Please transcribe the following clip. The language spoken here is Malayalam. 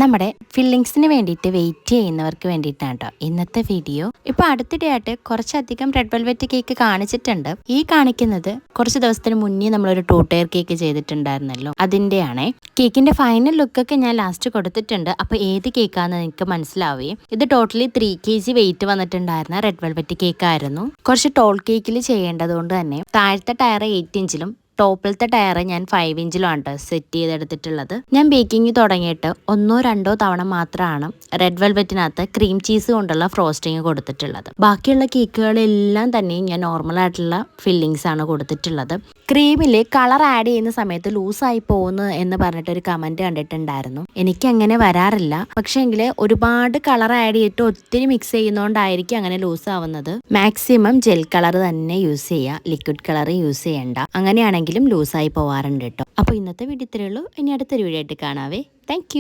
നമ്മുടെ ഫില്ലിങ്സിന് വേണ്ടിയിട്ട് വെയിറ്റ് ചെയ്യുന്നവർക്ക് വേണ്ടിയിട്ടാണ് കേട്ടോ ഇന്നത്തെ വീഡിയോ. ഇപ്പോൾ അടുത്തിടെയായിട്ട് കുറച്ചധികം റെഡ് വെൽവെറ്റ് കേക്ക് കാണിച്ചിട്ടുണ്ട്. ഈ കാണിക്കുന്നത് കുറച്ച് ദിവസത്തിന് മുന്നേ നമ്മളൊരു 2 ടയർ കേക്ക് ചെയ്തിട്ടുണ്ടായിരുന്നല്ലോ, അതിൻ്റെയാണേ. കേക്കിന്റെ ഫൈനൽ ലുക്കൊക്കെ ഞാൻ ലാസ്റ്റ് കൊടുത്തിട്ടുണ്ട്. അപ്പോൾ ഏത് കേക്കാന്ന് എനിക്ക് മനസ്സിലാവുകയും ഇത് ടോട്ടലി 3 kg വെയിറ്റ് വന്നിട്ടുണ്ടായിരുന്ന റെഡ് വെൽവെറ്റ് കേക്ക് ആയിരുന്നു. കുറച്ച് ടോൾ കേക്കിൽ ചെയ്യേണ്ടത് കൊണ്ട് തന്നെ താഴത്തെ ടയർ 8 ഇഞ്ചിലും ടോപ്പിലത്തെ ടയർ ഞാൻ 5 ഇഞ്ചിലാണ് സെറ്റ് ചെയ്തെടുത്തിട്ടുള്ളത്. ഞാൻ ബേക്കിംഗ് തുടങ്ങിയിട്ട് 1-2 തവണ മാത്രമാണ് റെഡ് വെൽവെറ്റിനകത്ത് ക്രീം ചീസ് കൊണ്ടുള്ള ഫ്രോസ്റ്റിംഗ് കൊടുത്തിട്ടുള്ളത്. ബാക്കിയുള്ള കേക്കുകളെല്ലാം തന്നെ ഞാൻ നോർമൽ ആയിട്ടുള്ള ഫില്ലിങ്സ് ആണ് കൊടുത്തിട്ടുള്ളത്. ക്രീമിൽ കളർ ആഡ് ചെയ്യുന്ന സമയത്ത് ലൂസായി പോകുന്നു എന്ന് പറഞ്ഞിട്ടൊരു കമന്റ് കണ്ടിട്ടുണ്ടായിരുന്നു. എനിക്ക് അങ്ങനെ വരാറില്ല, പക്ഷേങ്കിൽ ഒരുപാട് കളർ ആഡ് ചെയ്തിട്ട് ഒത്തിരി മിക്സ് ചെയ്യുന്നതുകൊണ്ടായിരിക്കും അങ്ങനെ ലൂസ് ആവുന്നത്. മാക്സിമം ജെൽ കളർ തന്നെ യൂസ് ചെയ്യുക, ലിക്വിഡ് കളർ യൂസ് ചെയ്യണ്ട. അങ്ങനെയാണെങ്കിൽ ലൂസായി പോവാറുണ്ട് കേട്ടോ. അപ്പോൾ ഇന്നത്തെ വീഡിയോ ഇത്രയേ ഉള്ളൂ. ഇനി അടുത്തൊരു വീഡിയോ ആയിട്ട് കാണാവേ. താങ്ക്